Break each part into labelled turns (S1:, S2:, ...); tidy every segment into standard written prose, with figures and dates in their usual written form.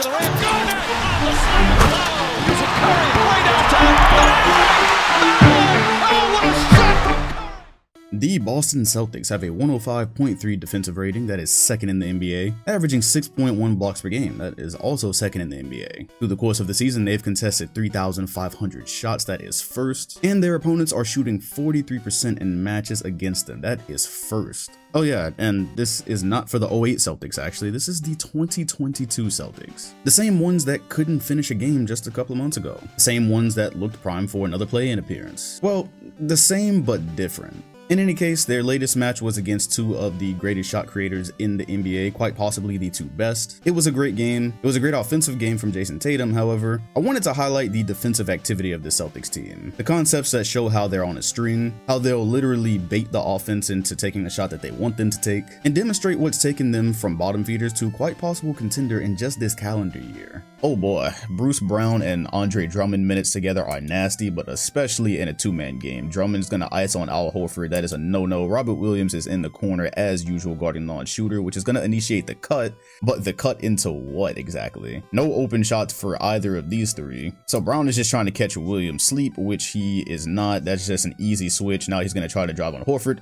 S1: the rim. Garnett on the slam. Oh, here's a Curry way downtown. Oh, what a shot!
S2: The Boston Celtics have a 105.3 defensive rating, that is second in the NBA, averaging 6.1 blocks per game, that is also second in the NBA. Through the course of the season, they've contested 3,500 shots, that is first, and their opponents are shooting 43% in matches against them, that is first. Oh yeah, and this is not for the 08 Celtics actually, this is the 2022 Celtics. The same ones that couldn't finish a game just a couple of months ago. The same ones that looked primed for another play-in appearance. Well, the same but different. In any case, their latest match was against two of the greatest shot creators in the NBA, quite possibly the two best. It was a great game. It was a great offensive game from Jason Tatum, however. I wanted to highlight the defensive activity of the Celtics team. The concepts that show how they're on a string, how they'll literally bait the offense into taking the shot that they want them to take, and demonstrate what's taken them from bottom feeders to quite possible contender in just this calendar year. Oh boy, Bruce Brown and Andre Drummond minutes together are nasty, but especially in a two-man game. Drummond's gonna ice on Al Horford, that is a no-no. Robert Williams is in the corner as usual guarding non-shooter, which is gonna initiate the cut, but the cut into what exactly? No open shots for either of these three. So Brown is just trying to catch Williams sleep, which he is not. That's just an easy switch. Now he's gonna try to drive on Horford.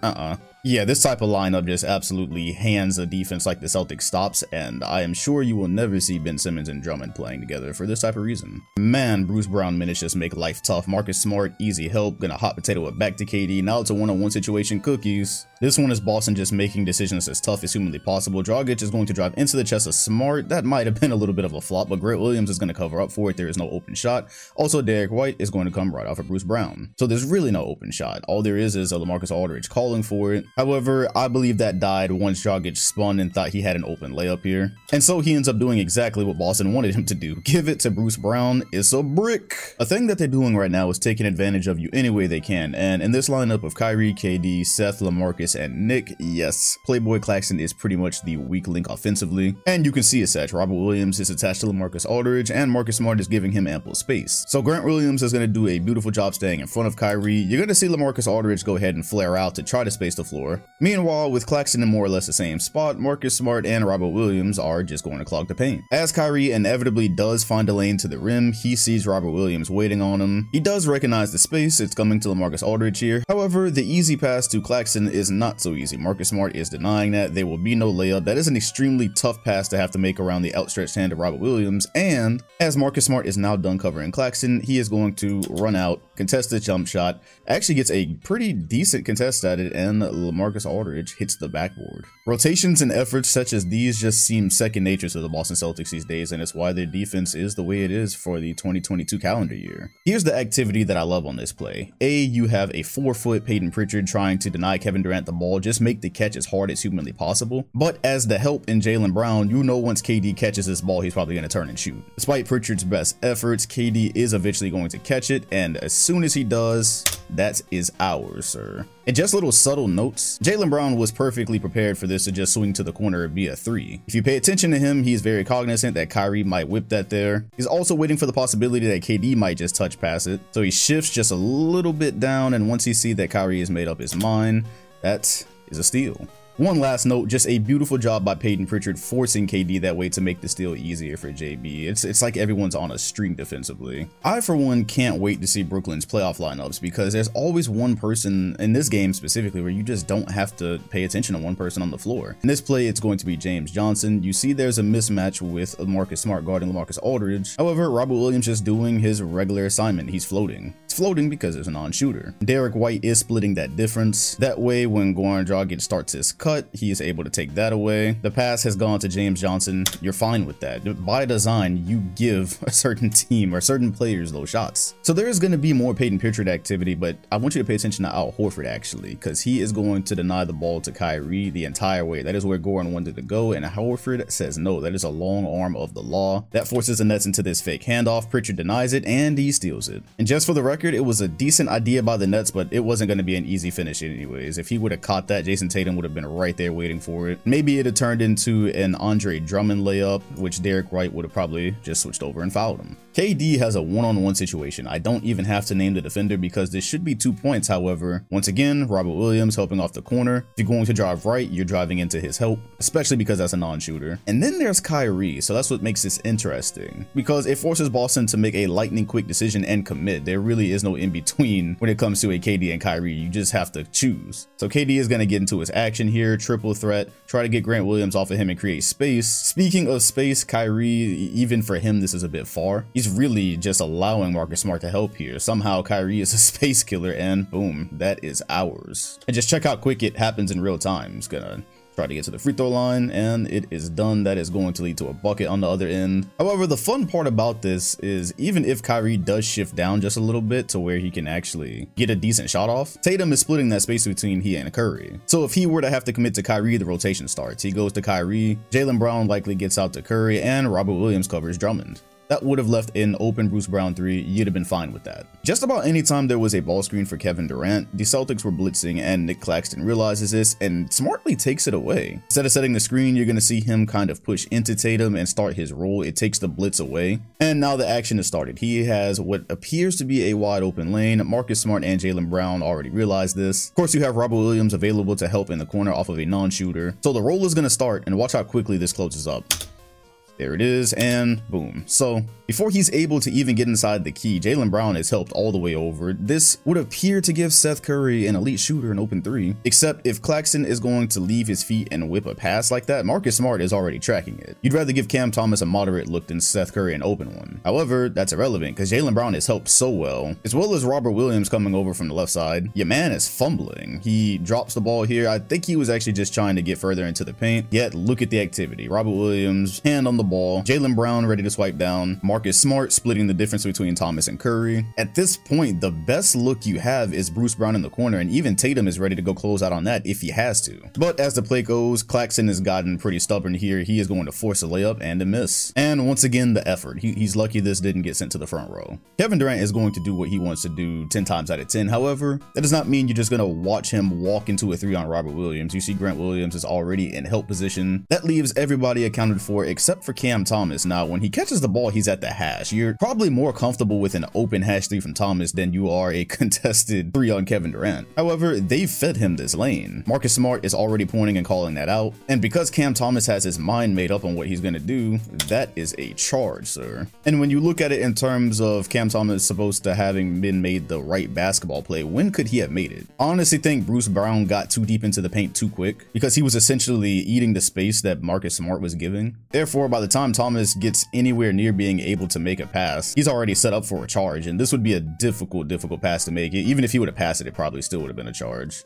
S2: Yeah, this type of lineup just absolutely hands a defense like the Celtics stops, and I am sure you will never see Ben Simmons and Drummond playing together for this type of reason. Man, Bruce Brown minutes just make life tough. Marcus Smart, easy help, gonna hot potato it back to KD. Now it's a one-on-one situation, cookies. This one is Boston just making decisions as tough as humanly possible. Dragic is going to drive into the chest of Smart. That might have been a little bit of a flop, but Grant Williams is going to cover up for it. There is no open shot. Also, Derek White is going to come right off of Bruce Brown. So there's really no open shot. All there is a LaMarcus Aldridge calling for it. However, I believe that died once Dragic spun and thought he had an open layup here. And so he ends up doing exactly what Boston wanted him to do. Give it to Bruce Brown. It's a brick. A thing that they're doing right now is taking advantage of you any way they can. And in this lineup of Kyrie, KD, Seth, LaMarcus, and Nick, yes, Playboy Claxton is pretty much the weak link offensively. And you can see as such, Robert Williams is attached to LaMarcus Aldridge, and Marcus Smart is giving him ample space. So Grant Williams is going to do a beautiful job staying in front of Kyrie. You're going to see LaMarcus Aldridge go ahead and flare out to try to space the floor. Meanwhile, with Claxton in more or less the same spot, Marcus Smart and Robert Williams are just going to clog the paint. As Kyrie inevitably does find a lane to the rim, he sees Robert Williams waiting on him. He does recognize the space, it's coming to LaMarcus Aldridge here. However, the easy pass to Claxton is not so easy. Marcus Smart is denying that. There will be no layup. That is an extremely tough pass to have to make around the outstretched hand of Robert Williams, and as Marcus Smart is now done covering Claxton, he is going to run out, contest the jump shot, actually gets a pretty decent contest at it, and LaMarcus Aldridge hits the backboard. Rotations and efforts such as these just seem second nature to the Boston Celtics these days, and it's why their defense is the way it is for the 2022 calendar year. Here's the activity that I love on this play. You have a 4-foot Peyton Pritchard trying to deny Kevin Durant the ball, just make the catch as hard as humanly possible. But as the help in Jaylen Brown, you know once KD catches this ball, he's probably going to turn and shoot. Despite Pritchard's best efforts, KD is eventually going to catch it, and as soon as he does, that is ours, sir. And just little subtle notes, Jaylen Brown was perfectly prepared for this to just swing to the corner and be a 3. If you pay attention to him, he's very cognizant that Kyrie might whip that there. He's also waiting for the possibility that KD might just touch past it. So he shifts just a little bit down, and once he sees that Kyrie has made up his mind, that is a steal. One last note, just a beautiful job by Peyton Pritchard forcing KD that way to make the steal easier for JB. It's like everyone's on a string defensively. I, for one, can't wait to see Brooklyn's playoff lineups because there's always one person in this game specifically where you just don't have to pay attention to one person on the floor. In this play, it's going to be James Johnson. You see there's a mismatch with Marcus Smart guarding LaMarcus Aldridge. However, Robert Williams just doing his regular assignment. He's floating. It's floating because it's a non-shooter. Derek White is splitting that difference. That way, when Goran Dragic starts his cut, he is able to take that away. The pass has gone to James Johnson. You're fine with that. By design, you give a certain team or certain players those shots. So there is going to be more Peyton Pritchard activity, but I want you to pay attention to Al Horford actually, because he is going to deny the ball to Kyrie the entire way. That is where Goran wanted to go, and Horford says no. That is a long arm of the law. That forces the Nets into this fake handoff. Pritchard denies it, and he steals it. And just for the record, record, it was a decent idea by the Nets, but it wasn't going to be an easy finish anyways. If he would have caught that, Jason Tatum would have been right there waiting for it. Maybe it had turned into an Andre Drummond layup, which Derek Wright would have probably just switched over and fouled him. KD has a one-on-one situation. I don't even have to name the defender because this should be 2 points. However, once again, Robert Williams helping off the corner. If you're going to drive right, you're driving into his help, especially because that's a non-shooter. And then there's Kyrie, so that's what makes this interesting, because it forces Boston to make a lightning quick decision and commit. There really is no in-between when it comes to a KD and Kyrie. You just have to choose. So KD is going to get into his action here, triple threat, try to get Grant Williams off of him and create space. Speaking of space, Kyrie, even for him, this is a bit far. He's really just allowing Marcus Smart to help here. Somehow Kyrie is a space killer, and boom, that is ours. And just check how quick it happens in real time. He's gonna try to get to the free throw line, and it is done. That is going to lead to a bucket on the other end. However, the fun part about this is even if Kyrie does shift down just a little bit to where he can actually get a decent shot off, Tatum is splitting that space between he and Curry. So if he were to have to commit to Kyrie, the rotation starts. He goes to Kyrie, Jaylen Brown likely gets out to Curry, and Robert Williams covers Drummond. That would have left an open Bruce Brown 3, you'd have been fine with that. Just about any time there was a ball screen for Kevin Durant, the Celtics were blitzing, and Nick Claxton realizes this and smartly takes it away. Instead of setting the screen, you're going to see him kind of push into Tatum and start his roll. It takes the blitz away, and now the action is started. He has what appears to be a wide open lane. Marcus Smart and Jaylen Brown already realized this. Of course, you have Robert Williams available to help in the corner off of a non-shooter. So the roll is going to start, and watch how quickly this closes up. There it is, and boom. So before he's able to even get inside the key, Jaylen Brown is helped all the way over. This would appear to give Seth Curry an elite shooter an open 3, except if Claxton is going to leave his feet and whip a pass like that, Marcus Smart is already tracking it. You'd rather give Cam Thomas a moderate look than Seth Curry an open one. However, that's irrelevant because Jaylen Brown is helped so well, as well as Robert Williams coming over from the left side. Your man is fumbling. He drops the ball here. I think he was actually just trying to get further into the paint, yet look at the activity. Robert Williams, hand on the ball, Jaylen Brown ready to swipe down, Marcus Smart splitting the difference between Thomas and Curry. At this point, the best look you have is Bruce Brown in the corner, and even Tatum is ready to go close out on that if he has to. But as the play goes, Claxton has gotten pretty stubborn here. He is going to force a layup and a miss. And once again, the effort. He's lucky this didn't get sent to the front row. Kevin Durant is going to do what he wants to do 10 times out of 10. However, that does not mean you're just going to watch him walk into a 3 on Robert Williams. You see Grant Williams is already in help position. That leaves everybody accounted for except for Cam Thomas. Now, when he catches the ball, he's at the hash. You're probably more comfortable with an open hash 3 from Thomas than you are a contested 3 on Kevin Durant. However, they've fed him this lane. Marcus Smart is already pointing and calling that out. And because Cam Thomas has his mind made up on what he's going to do, that is a charge, sir. And when you look at it in terms of Cam Thomas supposed to having been made the right basketball play, when could he have made it? I honestly think Bruce Brown got too deep into the paint too quick because he was essentially eating the space that Marcus Smart was giving. Therefore, by the time Thomas gets anywhere near being able to make a pass, he's already set up for a charge, and this would be a difficult pass to make. Even if he would have passed it, it probably still would have been a charge.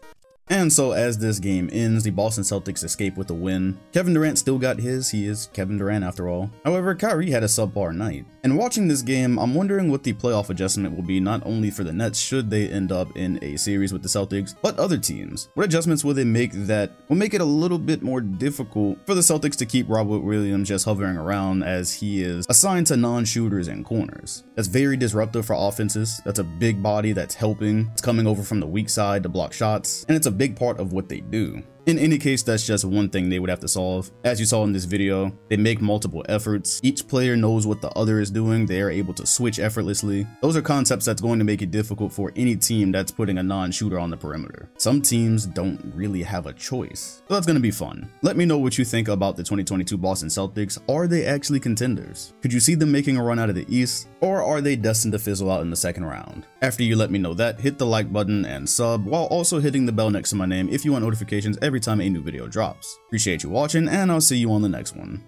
S2: And so as this game ends, the Boston Celtics escape with a win. Kevin Durant still got his. He is Kevin Durant after all. However, Kyrie had a subpar night. And watching this game, I'm wondering what the playoff adjustment will be, not only for the Nets should they end up in a series with the Celtics, but other teams. What adjustments will they make that will make it a little bit more difficult for the Celtics to keep Robert Williams just hovering around, as he is assigned to non-shooters and corners? That's very disruptive for offenses. That's a big body that's helping. It's coming over from the weak side to block shots, and it's a big part of what they do. In any case, that's just one thing they would have to solve. As you saw in this video, they make multiple efforts. Each player knows what the other is doing. They are able to switch effortlessly. Those are concepts that's going to make it difficult for any team that's putting a non-shooter on the perimeter. Some teams don't really have a choice. So that's going to be fun. Let me know what you think about the 2022 Boston Celtics. Are they actually contenders? Could you see them making a run out of the East? Or are they destined to fizzle out in the second round? After you let me know that, hit the like button and sub, while also hitting the bell next to my name if you want notifications every time a new video drops. Appreciate you watching, and I'll see you on the next one.